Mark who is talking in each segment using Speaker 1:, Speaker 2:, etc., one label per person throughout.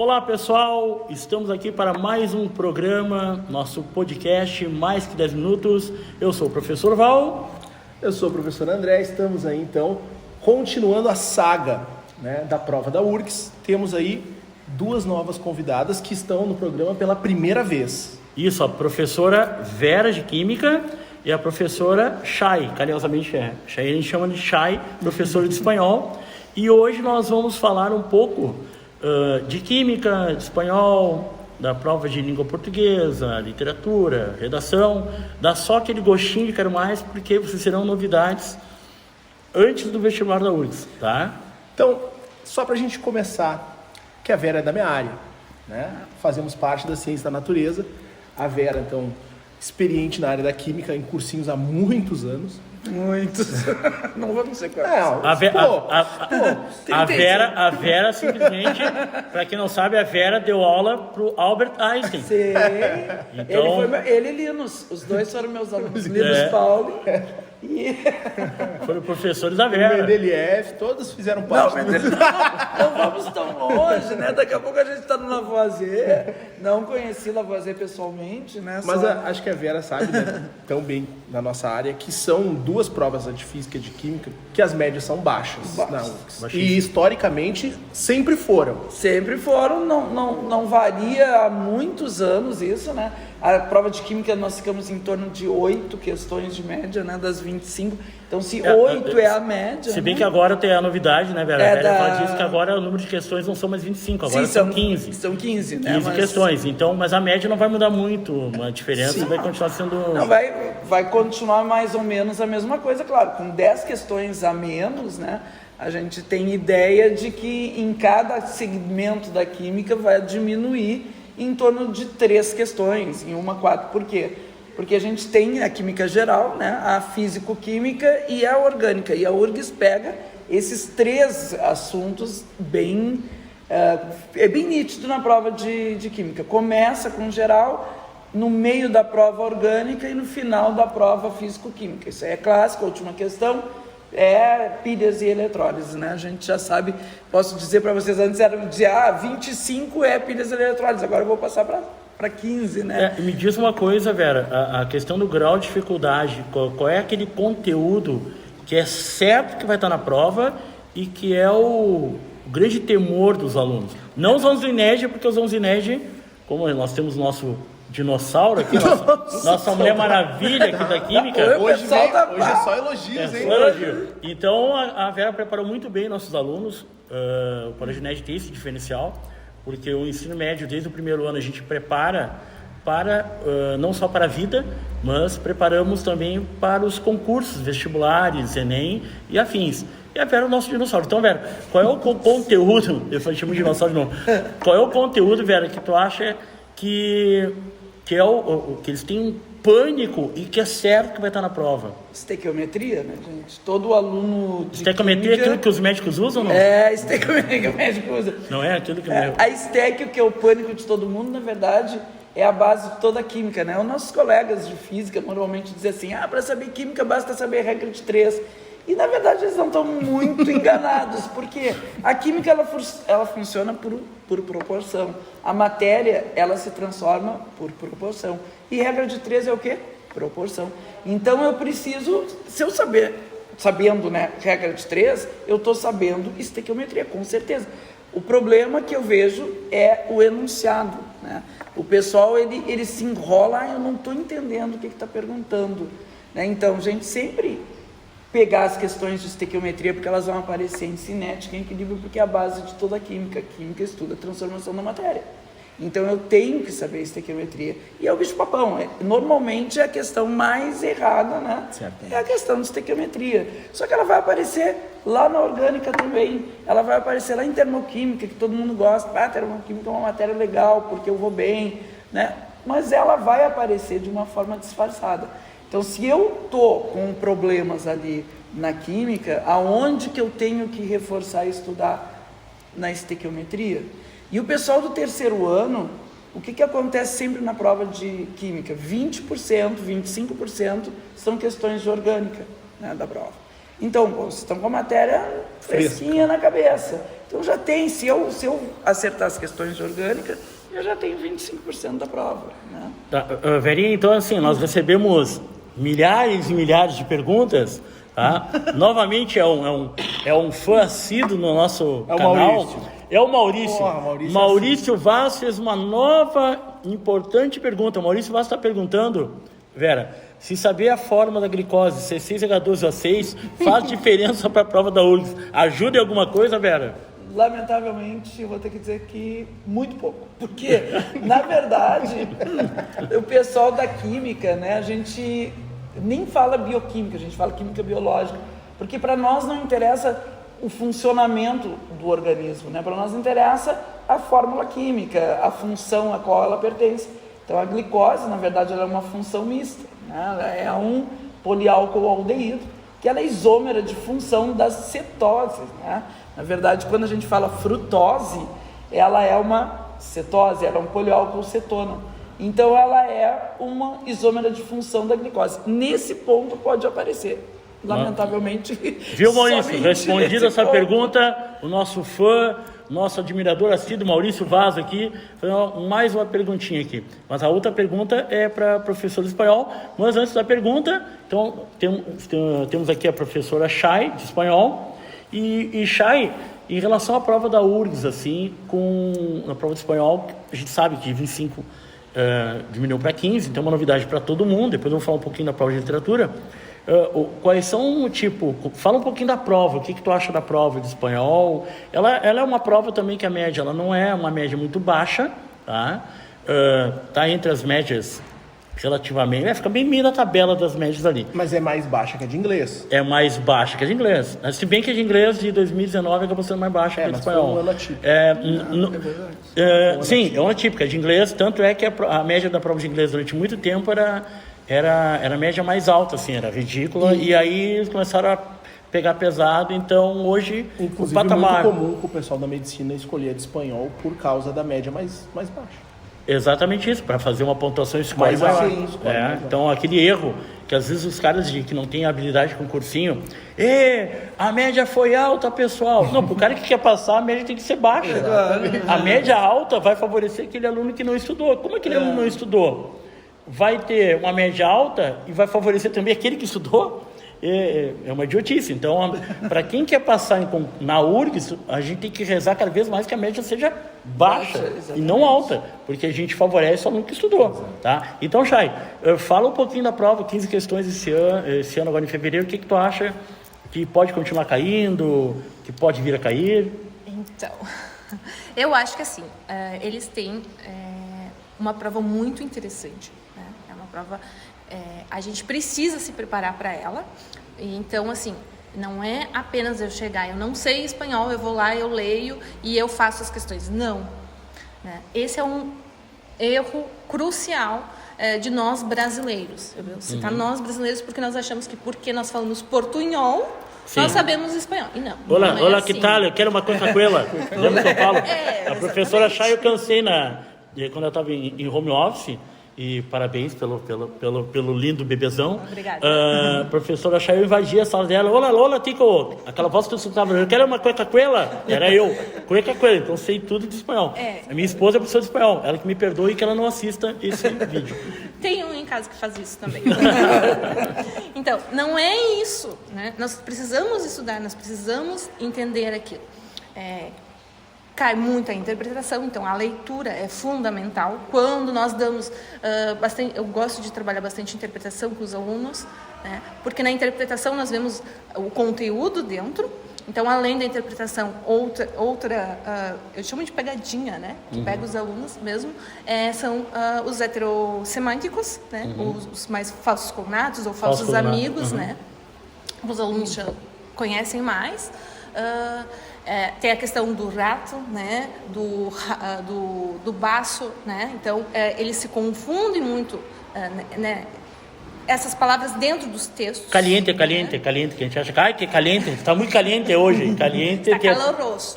Speaker 1: Olá pessoal, estamos aqui para mais um programa, nosso podcast Mais que 10 Minutos. Eu sou o professor Val.
Speaker 2: Eu sou o professor André, estamos aí então continuando a saga, né, da prova da URGS. Temos aí duas novas convidadas que estão no programa pela primeira vez.
Speaker 1: Isso, a professora Vera de Química e a professora Chay, carinhosamente Chay, a gente chama de Chay, professora de espanhol. E hoje nós vamos falar um pouco de Química, de Espanhol, da prova de língua portuguesa, literatura, redação. Dá só aquele gostinho de quero mais, porque vocês serão novidades antes do vestibular da URGS, tá?
Speaker 2: Então, só para a gente começar, que a Vera é da minha área, né? Fazemos parte da ciência da natureza. A Vera, então, experiente na área da química, em cursinhos há muitos anos.
Speaker 3: Muitos. Não vamos ser quantos.
Speaker 1: A Vera simplesmente, para quem não sabe, a Vera deu aula pro Albert Einstein.
Speaker 3: Sim.
Speaker 1: Então,
Speaker 3: ele e Linus, os dois foram meus alunos. Linus Paulo e...
Speaker 1: Foram professores da Vera.
Speaker 2: Mendeleev, todos fizeram parte.
Speaker 3: Não vamos tão longe, né? Daqui a pouco a gente está no Lavoisier. Não conheci Lavoisier pessoalmente, né?
Speaker 2: Mas acho que a Vera sabe, né, tão bem na nossa área, que são duas provas de física e de química que as médias são baixas na URGS. E historicamente sempre foram.
Speaker 3: Sempre foram, não varia há muitos anos isso, né? A prova de química nós ficamos em torno de 8 questões de média, né? Das 25. Então, se 8 é a média...
Speaker 1: Se bem, né, que agora tem a novidade, né, Vera? A Vera fala disso, que agora o número de questões não são mais 25, agora são 15.
Speaker 3: São 15, né?
Speaker 1: 15 questões. Então, mas a média não vai mudar muito, uma diferença vai continuar sendo...
Speaker 3: Não, vai continuar mais ou menos a mesma coisa, claro. Com 10 questões a menos, né? A gente tem ideia de que em cada segmento da química vai diminuir em torno de 3 questões, em uma 4. Por quê? Porque a gente tem a química geral, né, a físico-química e a orgânica. E a URGS pega esses 3 assuntos bem... é bem nítido na prova de química. Começa com geral, no meio da prova orgânica e no final da prova físico-química. Isso aí é clássico, a última questão é pilhas e eletrólises, né? A gente já sabe, posso dizer para vocês, antes era de 25 é pilhas e eletrólises, agora eu vou passar para 15, né?
Speaker 1: Me diz uma coisa, Vera, a questão do grau de dificuldade, qual é aquele conteúdo que é certo que vai estar na prova e que é o grande temor dos alunos? Não os alunos do INED, porque os alunos do INED, como nós temos o nosso dinossauro aqui, nossa Mulher Maravilha aqui da Química.
Speaker 2: Hoje é só elogios, hein?
Speaker 1: Elogio. Então a Vera preparou muito bem nossos alunos. O Colégio INED tem esse diferencial, porque o ensino médio, desde o primeiro ano, a gente prepara para, não só para a vida, mas preparamos também para os concursos vestibulares, Enem e afins. E a Vera é o nosso dinossauro. Então, Vera, qual é o conteúdo? Eu chamo de dinossauro de novo. Qual é o conteúdo, Vera, que tu acha que que eles têm um pânico e que é certo que vai estar na prova?
Speaker 3: Estequiometria, né, gente? Todo aluno de
Speaker 1: estequiometria
Speaker 3: química...
Speaker 1: é aquilo que os médicos usam ou não?
Speaker 3: Estequiometria que o médico usa.
Speaker 1: Não é aquilo que...
Speaker 3: A estéquio, que é o pânico de todo mundo, na verdade, é a base de toda a química, né? Os nossos colegas de física normalmente dizem assim, para saber química basta saber a regra de 3. E, na verdade, eles não estão muito enganados, porque a química ela funciona por proporção. A matéria, ela se transforma por proporção. E regra de 3 é o quê? Proporção. Então, eu preciso, se eu sabendo, né, regra de 3, eu estou sabendo estequiometria, com certeza. O problema que eu vejo é o enunciado, né? O pessoal, ele se enrola, eu não estou entendendo o que está perguntando, né? Então, a gente sempre... pegar as questões de estequiometria, porque elas vão aparecer em cinética, em equilíbrio, porque é a base de toda a química. A química estuda a transformação da matéria. Então, eu tenho que saber estequiometria. E é o bicho-papão. Normalmente, é a questão mais errada, né? Certo. É a questão de estequiometria. Só que ela vai aparecer lá na orgânica também. Ela vai aparecer lá em termoquímica, que todo mundo gosta. Termoquímica é uma matéria legal, porque eu vou bem, né? Mas ela vai aparecer de uma forma disfarçada. Então, se eu estou com problemas ali na química, aonde que eu tenho que reforçar e estudar? Na estequiometria. E o pessoal do terceiro ano, o que acontece sempre na prova de química? 20%, 25% são questões de orgânica, né, da prova. Então, vocês estão com a matéria fresquinha na cabeça. Então já tem, se eu acertar as questões de orgânica, eu já tenho 25% da prova, né?
Speaker 1: Tá, Verinha, então assim, nós recebemos milhares e milhares de perguntas, tá? Novamente é um fã assíduo no nosso canal.
Speaker 2: Maurício.
Speaker 1: É o Maurício.
Speaker 2: Porra,
Speaker 1: Maurício Vaz fez uma nova importante pergunta. O Maurício Vaz está perguntando, Vera, se saber a fórmula da glicose C6H12O6 faz diferença para a prova da URGS. Ajuda em alguma coisa, Vera?
Speaker 3: Lamentavelmente, eu vou ter que dizer que muito pouco. Porque, na verdade, o pessoal da química, né, a gente nem fala bioquímica, a gente fala química biológica. Porque para nós não interessa o funcionamento do organismo, né? Para nós interessa a fórmula química, a função a qual ela pertence. Então, a glicose, na verdade, ela é uma função mista, né? Ela é um poliálcool-aldeído, que ela é isômera de função das cetoses, né? Na verdade, quando a gente fala frutose, ela é uma cetose, ela é um poliálcool cetona. Então, ela é uma isômera de função da glicose. Nesse ponto pode aparecer. Lamentavelmente.
Speaker 1: Viu, Maurício? Respondida essa pergunta, o nosso fã, nosso admirador assíduo, Maurício Vaz aqui, mais uma perguntinha aqui. Mas a outra pergunta é para professor de espanhol. Mas antes da pergunta, então, temos aqui a professora Chay, de espanhol. E Chay, em relação à prova da URGS, assim, na prova de espanhol, a gente sabe que 25 diminuiu para 15, então é uma novidade para todo mundo. Depois eu vou falar um pouquinho da prova de literatura. Quais são, fala um pouquinho da prova, o que tu acha da prova de espanhol? Ela é uma prova também que a média, ela não é uma média muito baixa, tá? Tá entre as médias relativamente, fica bem meio na tabela das médias ali.
Speaker 2: Mas é mais baixa que a de inglês.
Speaker 1: É mais baixa que a de inglês. Se bem que a de inglês de 2019 acabou sendo mais baixa que a de espanhol.
Speaker 2: Foi um ano atípico.
Speaker 1: Sim, é uma típica de inglês, tanto é que a média da prova de inglês durante muito tempo era a média mais alta, assim, era ridícula, e aí eles começaram a pegar pesado, então hoje
Speaker 2: inclusive,
Speaker 1: o patamar...
Speaker 2: é muito comum que o pessoal da medicina escolher de espanhol por causa da média mais baixa.
Speaker 1: Exatamente isso, para fazer uma pontuação escolar maior. Então, aquele erro que às vezes os caras que não têm habilidade com cursinho, a média foi alta, pessoal. Não, para o cara que quer passar, a média tem que ser baixa. A média alta vai favorecer aquele aluno que não estudou. Como aquele aluno não estudou? Vai ter uma média alta e vai favorecer também aquele que estudou? É uma idiotice. Então, para quem quer passar na URGS, a gente tem que rezar cada vez mais que a média seja baixa e não alta, porque a gente favorece o aluno que estudou. Tá? Então, Chay, fala um pouquinho da prova, 15 questões esse ano agora em fevereiro. O que tu acha que pode continuar caindo, que pode vir a cair?
Speaker 4: Então, eu acho que assim, eles têm uma prova muito interessante. É uma prova, a gente precisa se preparar para ela. Então, assim, não é apenas eu chegar, eu não sei espanhol, eu vou lá, eu leio e eu faço as questões. Não. Né? Esse é um erro crucial de nós brasileiros. Eu vou citar nós brasileiros porque nós achamos que porque nós falamos portunhol, sim, nós sabemos espanhol. E não.
Speaker 1: Olá,
Speaker 4: não é
Speaker 1: olá,
Speaker 4: assim.
Speaker 1: que tal? Eu quero uma Coca-Cola. Lembra que eu falo? A professora Chay, eu cansei quando eu estava em home office. E parabéns pelo lindo bebezão.
Speaker 4: Obrigada.
Speaker 1: Professora Chay, eu invadi a sala dela. Olá, Tico. Aquela voz que eu escutava, eu quero uma Coca-Cola. Era eu. Coca-Cola. Então, sei tudo de espanhol. A minha esposa é professora de espanhol. Ela que me perdoe e que ela não assista esse vídeo.
Speaker 4: Tem um em casa que faz isso também. Então, não é isso. Né? Nós precisamos estudar, nós precisamos entender aquilo. Cai muito a interpretação, então a leitura é fundamental. Quando nós damos bastante, eu gosto de trabalhar bastante interpretação com os alunos, né? Porque na interpretação nós vemos o conteúdo dentro. Então, além da interpretação, outra eu chamo de pegadinha, né? Que pega os alunos mesmo, são os heterossemânticos, né? Os mais falsos cognatos ou falsos amigos, né? Os alunos já conhecem mais. Tem a questão do rato, né? Do baço, né? Então, eles se confundem muito, né? Essas palavras dentro dos textos.
Speaker 1: Caliente, que a gente acha que é caliente, está muito caliente hoje. Caliente
Speaker 4: está caloroso.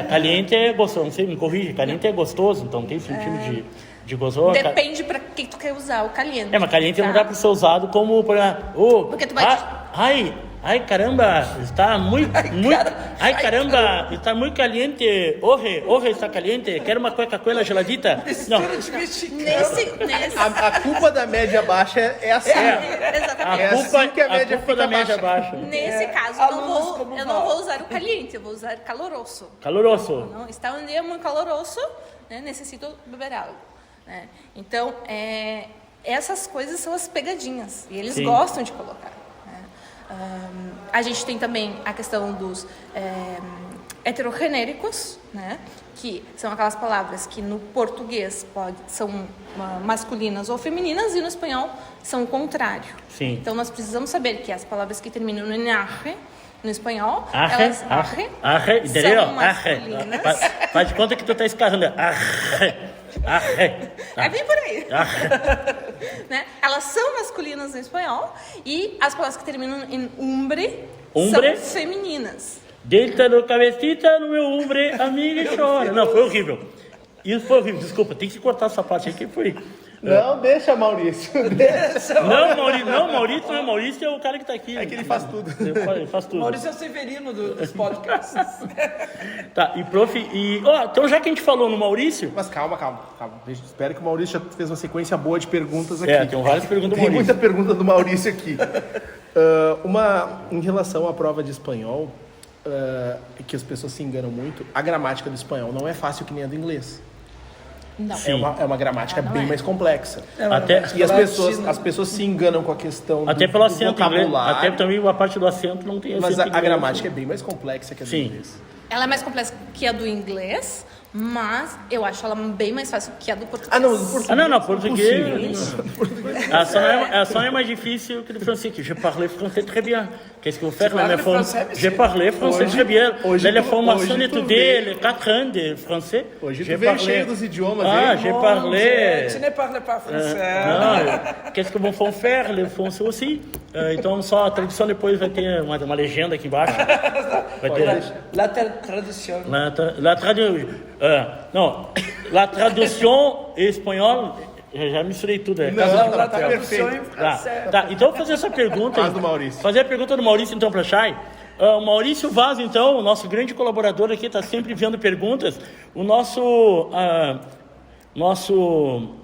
Speaker 1: Caliente é gostoso, não sei, me corrige, caliente é gostoso, então não tem sentido de gostoso.
Speaker 4: Depende para que tu quer usar o caliente.
Speaker 1: Mas caliente não dá para ser usado como para...
Speaker 4: porque tu vai...
Speaker 1: Ai, caramba, está muito... Ai, caramba, está muito caliente. Hoje está caliente. Quero uma Coca-Cola geladita. Não.
Speaker 2: A culpa da média baixa é assim.
Speaker 4: Exatamente.
Speaker 2: É assim que a média
Speaker 1: culpa
Speaker 2: fica
Speaker 1: da média
Speaker 2: baixa.
Speaker 1: baixa.
Speaker 4: Nesse caso, eu não vou usar o caliente, eu vou usar caloroso.
Speaker 1: Caloroso.
Speaker 4: Não, está um dia muito caloroso, né? Necessito beber algo. Né? Então, essas coisas são as pegadinhas e eles gostam de colocar. Né? A gente tem também a questão dos heterogenéricos, né? Que são aquelas palavras que no português são masculinas ou femininas e no espanhol são o contrário.
Speaker 1: Sim.
Speaker 4: Então, nós precisamos saber que as palavras que terminam em arre, no espanhol,
Speaker 1: Arre,
Speaker 4: são masculinas.
Speaker 1: Faz de conta que tu tá escarrando. Arre.
Speaker 4: É bem por aí. Né? Elas são masculinas no espanhol e as palavras que terminam em umbre são femininas.
Speaker 1: Deita no cabecita no meu umbre, amiga e chora. Não, foi horrível. Isso foi horrível, desculpa, tem que cortar essa parte aí que foi...
Speaker 2: Não, deixa, Maurício.
Speaker 1: Maurício é o cara que tá aqui.
Speaker 2: É que ele faz tudo.
Speaker 1: Ele faz tudo.
Speaker 3: Maurício é o Severino dos podcasts.
Speaker 1: Tá, e prof, então já que a gente falou no Maurício...
Speaker 2: Mas calma. Espero que o Maurício já fez uma sequência boa de perguntas aqui.
Speaker 1: Tem várias perguntas do
Speaker 2: Tem
Speaker 1: Maurício.
Speaker 2: muita pergunta do Maurício aqui. Em relação à prova de espanhol, que as pessoas se enganam muito, a gramática do espanhol não é fácil que nem a do inglês.
Speaker 4: Não.
Speaker 2: É uma gramática bem mais complexa. E as pessoas se enganam com a questão
Speaker 1: até pelo acento inglês,
Speaker 2: vocabulário.
Speaker 1: até também a parte do acento não tem acento.
Speaker 2: Mas a gramática é bem mais complexa que a do inglês.
Speaker 4: Ela é mais complexa que a do inglês, mas eu acho ela bem mais fácil que a do português.
Speaker 1: Português. Ela só é mais difícil que do francês. Je parle français très bien. Qu'est-ce que vous faites? Je parle français très bien. La formation étudiée, les 4 ans de français.
Speaker 2: Hoje tu veio cheio dos idiomas.
Speaker 1: Je parle...
Speaker 3: Tu ne parle pas français.
Speaker 1: Não, qu'est-ce que vão faire? Les français aussi. Então só a tradução depois vai ter uma legenda aqui embaixo. Vai ter...
Speaker 3: La tradução.
Speaker 1: La tradução em espanhol, já misturei tudo.
Speaker 2: Tá perfeito.
Speaker 1: Tá, então eu vou fazer essa pergunta.
Speaker 2: Faz do Maurício.
Speaker 1: Fazer a pergunta do Maurício então para a Chay. O Maurício Vaz, então, o nosso grande colaborador aqui, está sempre enviando perguntas. O nosso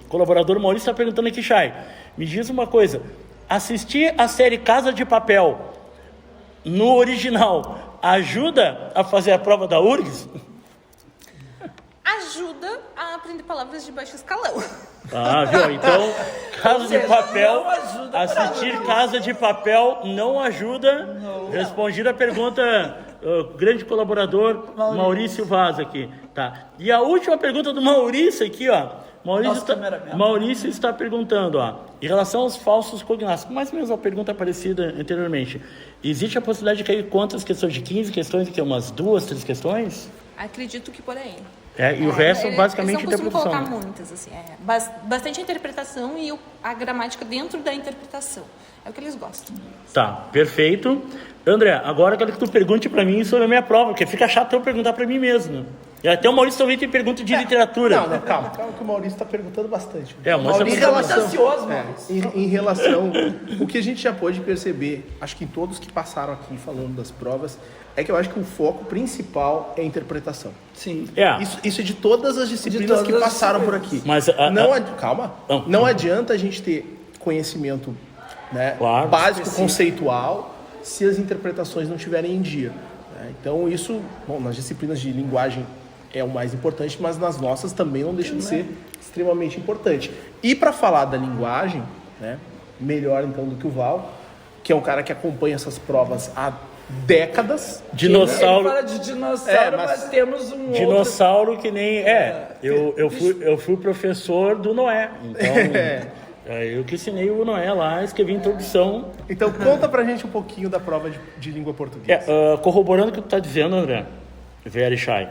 Speaker 1: colaborador Maurício está perguntando aqui, Chay, me diz uma coisa. Assistir a série Casa de Papel no original ajuda a fazer a prova da URGS?
Speaker 4: Ajuda a aprender palavras de baixo escalão.
Speaker 1: Viu? Então, Casa de Papel, assistir Casa de Papel não ajuda. Não. Respondida a pergunta, grande colaborador Maurício Vaz aqui. Tá. E a última pergunta do Maurício aqui, ó. Maurício está perguntando, em relação aos falsos cognatos, mais ou menos a pergunta parecida anteriormente. Existe a possibilidade de cair quantas questões? De 15 questões, que é umas 2, 3 questões?
Speaker 4: Acredito que por aí.
Speaker 1: E o resto, basicamente,
Speaker 4: eles não costumam
Speaker 1: interpretação.
Speaker 4: colocar muitas, assim. Bastante interpretação e a gramática dentro da interpretação. É o que eles gostam.
Speaker 1: Tá, perfeito. André, agora eu quero que tu pergunte para mim sobre a minha prova, porque fica chato eu perguntar para mim mesmo. E até o Maurício também tem pergunta de literatura.
Speaker 2: Não, calma, que o Maurício está perguntando bastante.
Speaker 1: O Maurício
Speaker 3: é muito ansioso, Maurício.
Speaker 2: Em relação, o que a gente já pode perceber, acho que em todos que passaram aqui falando das provas, é que eu acho que o foco principal é a interpretação.
Speaker 3: Sim.
Speaker 2: Isso é de todas as disciplinas que passaram por aqui.
Speaker 1: Mas
Speaker 2: não adianta a gente ter conhecimento, né,
Speaker 1: claro,
Speaker 2: básico, conceitual, se as interpretações não estiverem em dia. Né? Então isso, nas disciplinas de linguagem é o mais importante, mas nas nossas também não deixa de ser extremamente importante. E para falar da linguagem, né, melhor então do que o Val, que é um cara que acompanha essas provas há décadas.
Speaker 1: Dinossauro.
Speaker 3: Ele fala de dinossauro, mas temos um
Speaker 1: dinossauro outro... que nem... Eu fui professor do Noé, então... Eu que ensinei o Noé lá, escrevi a introdução.
Speaker 2: Então conta pra gente um pouquinho da prova de língua portuguesa.
Speaker 1: Corroborando o que tu está dizendo, André, Very Shy,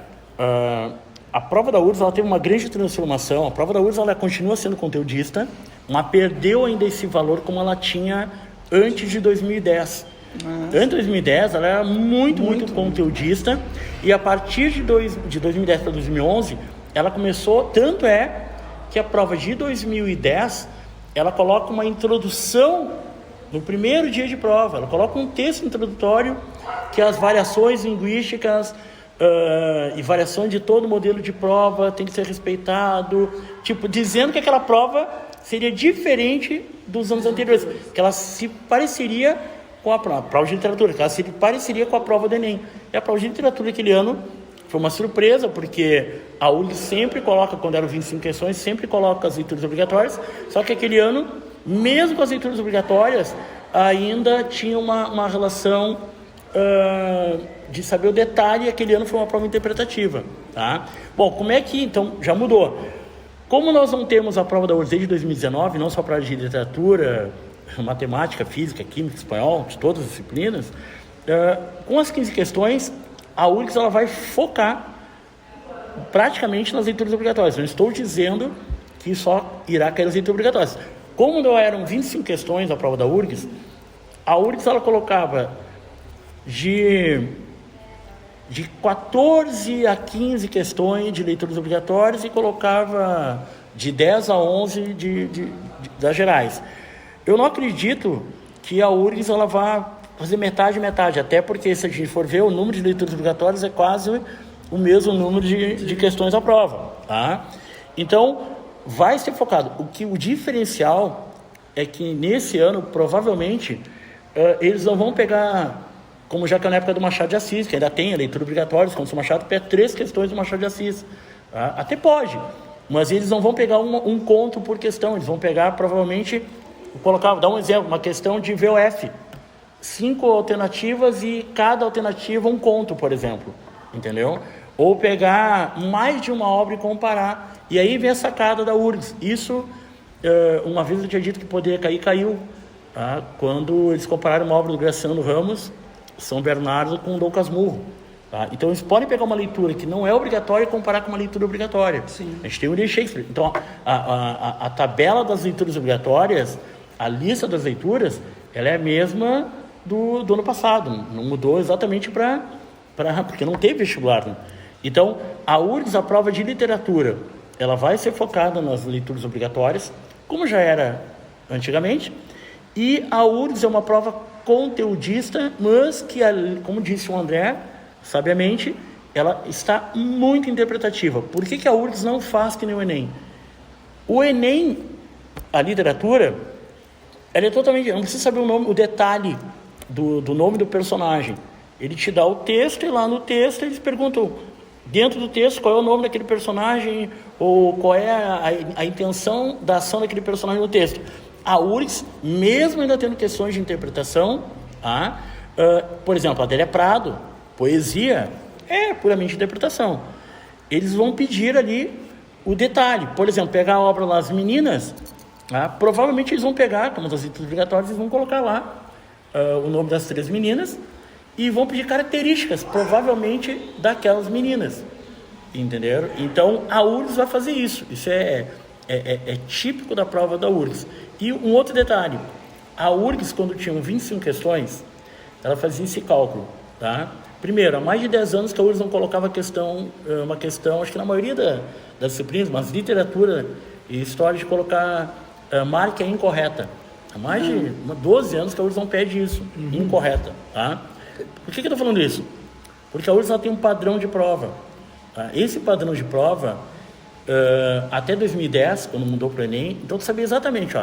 Speaker 1: a prova da URGS ela teve uma grande transformação. A prova da URGS ela continua sendo conteudista, mas perdeu ainda esse valor como ela tinha antes de 2010. Antes de 2010 ela era muito conteudista, e a partir de 2010 para 2011 ela começou, tanto é que a prova de 2010 ela coloca uma introdução no primeiro dia de prova. Ela coloca um texto introdutório que as variações linguísticas e variações de todo modelo de prova tem que ser respeitado, tipo, dizendo que aquela prova seria diferente dos anos anteriores, que ela se pareceria com a prova de literatura, que ela se pareceria com a prova do Enem. E a prova de literatura aquele ano foi uma surpresa, porque a URGS sempre coloca, quando eram 25 questões, sempre coloca as leituras obrigatórias, só que aquele ano, mesmo com as leituras obrigatórias, ainda tinha uma relação de saber o detalhe, e aquele ano foi uma prova interpretativa, tá? Bom, como é que, então, já mudou. Como nós não temos a prova da URGS desde 2019, não só para de literatura, matemática, física, química, espanhol, de todas as disciplinas, com as 15 questões, a URGS ela vai focar praticamente nas leituras obrigatórias. Não estou dizendo que só irá cair as leituras obrigatórias. Como não eram 25 questões a prova da URGS, a URGS ela colocava de 14 a 15 questões de leituras obrigatórias e colocava de 10 a 11 das gerais. Eu não acredito que a URGS ela vá fazer metade, até porque se a gente for ver, o número de leituras obrigatórias é quase o mesmo número de questões à prova, tá? Então, vai ser focado. O diferencial é que nesse ano, provavelmente, eles não vão pegar, como já que é na época do Machado de Assis, que ainda tem a leitura obrigatória, como se o Machado pega 3 questões do Machado de Assis. Tá? Até pode, mas eles não vão pegar um conto por questão, eles vão pegar, provavelmente, dar um exemplo, uma questão de VOF, 5 alternativas e cada alternativa um conto, por exemplo, entendeu? Ou pegar mais de uma obra e comparar, e aí vem a sacada da URGS. Isso, uma vez eu tinha dito que poderia cair, caiu, tá? Quando eles compararam uma obra do Graciano Ramos, São Bernardo, com Dom Casmurro. Tá? Então eles podem pegar uma leitura que não é obrigatória e comparar com uma leitura obrigatória. Sim. A gente tem o William Shakespeare. Então a tabela das leituras obrigatórias, a lista das leituras, ela é a mesma do ano passado, não mudou exatamente porque não teve vestibular, né? Então a URGS, a prova de literatura, ela vai ser focada nas leituras obrigatórias, como já era antigamente, e a URGS é uma prova conteudista, mas que, como disse o André, sabiamente, ela está muito interpretativa. Por que a URGS não faz que nem o Enem? O Enem, a literatura, ela é totalmente... Não precisa saber o detalhe do nome do personagem. Ele te dá o texto, e lá no texto eles perguntam, dentro do texto, qual é o nome daquele personagem, ou qual é a intenção da ação daquele personagem no texto. A URGS, mesmo ainda tendo questões de interpretação, por exemplo, a Adélia Prado, poesia, é puramente interpretação. Eles vão pedir ali o detalhe. Por exemplo, pegar a obra lá, As Meninas, provavelmente eles vão pegar, como as leituras obrigatórias, eles vão colocar lá o nome das 3 meninas e vão pedir características, provavelmente, daquelas meninas. Entenderam? Então, a URGS vai fazer isso. Isso é típico da prova da URGS. E um outro detalhe, a URGS, quando tinham 25 questões, ela fazia esse cálculo, tá? Primeiro, há mais de 10 anos que a URGS não colocava uma questão, acho que na maioria das disciplinas, mas literatura e história, de colocar marca incorreta. Há mais de 12 anos que a URGS não pede isso, incorreta, tá? Por que eu estou falando isso? Porque a URGS ela tem um padrão de prova. Tá? Esse padrão de prova, até 2010, quando mudou para o Enem, então tu sabia exatamente,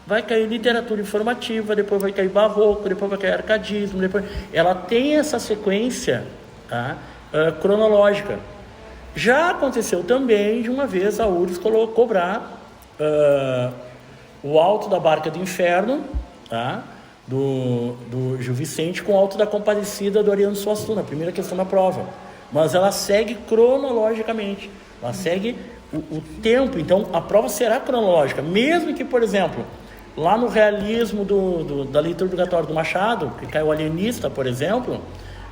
Speaker 1: vai cair literatura informativa, depois vai cair barroco, depois vai cair arcadismo, depois... Ela tem essa sequência, tá? Cronológica. Já aconteceu também, de uma vez, a URGS cobrar o Alto da Barca do Inferno, tá? do Gil Vicente, com o Alto da Compadecida do Ariano Suassuna, a primeira questão da prova. Mas ela segue cronologicamente, ela segue o tempo, então a prova será cronológica, mesmo que, por exemplo, lá no realismo da leitura obrigatória do Machado, que cai o Alienista, por exemplo,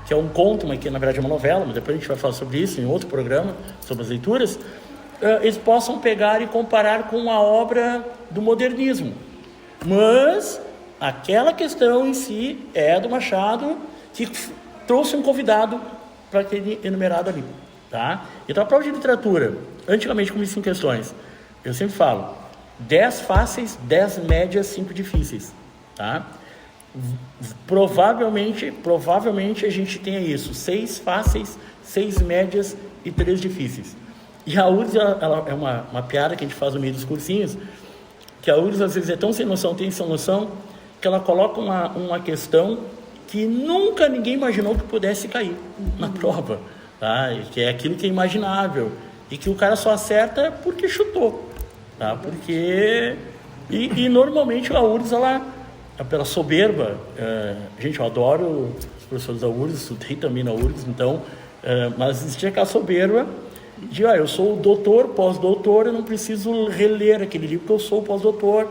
Speaker 1: que é um conto, mas que na verdade é uma novela, mas depois a gente vai falar sobre isso em outro programa, sobre as leituras, eles possam pegar e comparar com a obra do modernismo. Mas aquela questão em si é do Machado, que trouxe um convidado para aquele enumerado ali. Tá? Então a prova de literatura, antigamente com 25 questões, eu sempre falo, 10 fáceis, 10 médias, 5 difíceis. Tá? Provavelmente a gente tenha isso, 6 fáceis, 6 médias e 3 difíceis. E a URGS, ela é uma piada que a gente faz no meio dos cursinhos, que a URGS às vezes é tão sem noção, que ela coloca uma questão que nunca ninguém imaginou que pudesse cair na prova, tá? E que é aquilo que é imaginável, e que o cara só acerta porque chutou, tá? Porque... E normalmente a URGS, ela, pela soberba, gente, eu adoro os professores da URGS, estudei também na URGS, então, mas existia aquela soberba de, eu sou doutor, pós-doutor, eu não preciso reler aquele livro porque eu sou pós-doutor,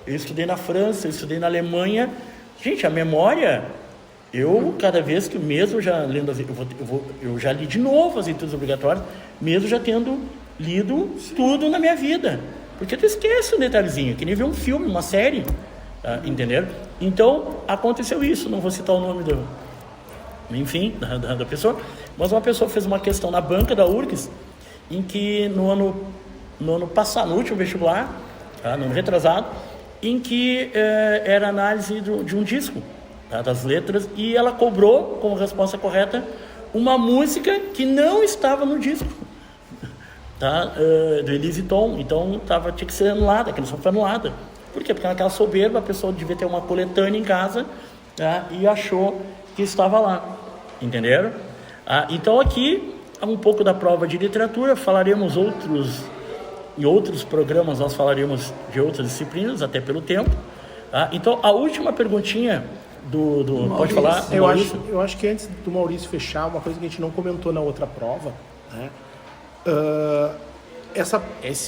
Speaker 1: eu estudei na França, eu estudei na Alemanha. Gente, a memória, cada vez que mesmo já lendo, eu já li de novo as leituras obrigatórias, mesmo já tendo lido tudo na minha vida. Porque tu esquece um detalhezinho, que nem ver um filme, uma série, entenderam? Então, aconteceu isso, não vou citar o nome da pessoa, mas uma pessoa fez uma questão na banca da URGS, em que no ano passado, no último vestibular, no ano retrasado, em que era análise de um disco, das letras, e ela cobrou, como resposta correta, uma música que não estava no disco. Do Elise Tom, então tinha que ser anulada, que não foi anulada. Por quê? Porque naquela soberba a pessoa devia ter uma coletânea em casa, e achou que estava lá, entenderam? Então aqui um pouco da prova de literatura, falaremos em outros programas, nós falaremos de outras disciplinas, até pelo tempo. Então a última perguntinha do pode falar?
Speaker 2: Eu acho que antes do Maurício fechar, uma coisa que a gente não comentou na outra prova, né? Essa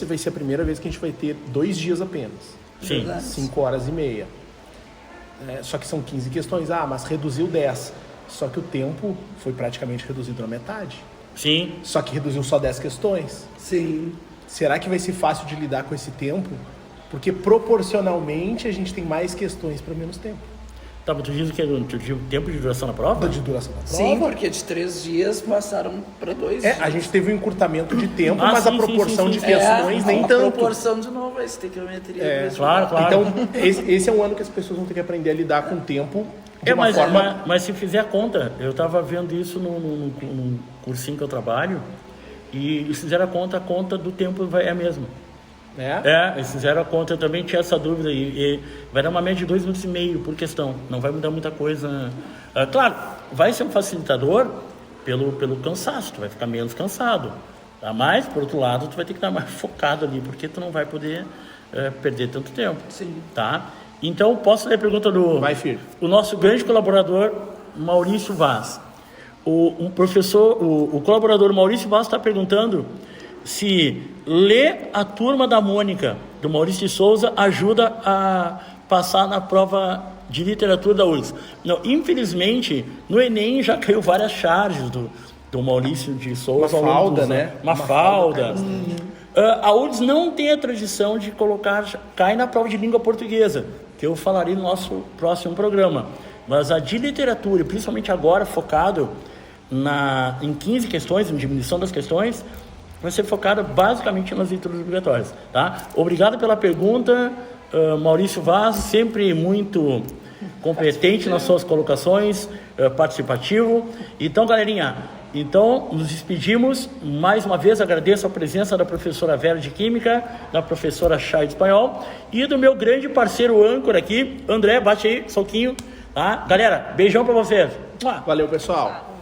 Speaker 2: vai ser a primeira vez que a gente vai ter 2 dias apenas.
Speaker 1: Sim.
Speaker 2: 5 horas e meia. Só que são 15 questões. Mas reduziu 10. Só que o tempo foi praticamente reduzido na metade.
Speaker 1: Sim.
Speaker 2: Só que reduziu só 10 questões.
Speaker 3: Sim.
Speaker 2: Será que vai ser fácil de lidar com esse tempo? Porque proporcionalmente a gente tem mais questões para menos tempo.
Speaker 1: Tá, mas tu diz que o tempo de duração na prova?
Speaker 2: De duração na prova.
Speaker 3: Sim, porque de 3 dias passaram para 2 dias.
Speaker 2: A gente teve um encurtamento de tempo, mas a proporção de questões nem
Speaker 3: a
Speaker 2: tanto.
Speaker 3: A proporção de novo, a estequiometria.
Speaker 1: Claro.
Speaker 2: Então, esse é um ano que as pessoas vão ter que aprender a lidar com o tempo de uma forma...
Speaker 1: Mas se fizer a conta, eu estava vendo isso num cursinho que eu trabalho, e eles fizeram a conta do tempo é a mesma. Eles fizeram a conta, eu também tinha essa dúvida, e vai dar uma média de 2 minutos e meio por questão, não vai mudar muita coisa. Claro, vai ser um facilitador pelo cansaço, tu vai ficar menos cansado, mas, por outro lado, tu vai ter que estar mais focado ali, porque tu não vai poder perder tanto tempo.
Speaker 3: Sim.
Speaker 1: Tá? Então, posso ler a pergunta do o nosso grande colaborador, Maurício Vaz. O colaborador Maurício Vaz está perguntando se ler A Turma da Mônica, do Maurício de Souza, ajuda a passar na prova de literatura da URGS. Não, infelizmente, no Enem já caiu várias charges do Maurício de Souza.
Speaker 2: Mafalda, né?
Speaker 1: Mafalda. A URGS não tem a tradição de cai na prova de língua portuguesa, que eu falarei no nosso próximo programa. Mas a de literatura, principalmente agora focado em 15 questões, em diminuição das questões, vai ser focada basicamente nas leituras obrigatórias, tá? Obrigado pela pergunta, Maurício Vaz, sempre muito competente nas suas colocações, participativo. Então, galerinha, nos despedimos. Mais uma vez, agradeço a presença da professora Vera de Química, da professora Chay de Espanhol e do meu grande parceiro âncora aqui, André, bate aí, soquinho, tá? Galera, beijão pra vocês.
Speaker 2: Valeu, pessoal.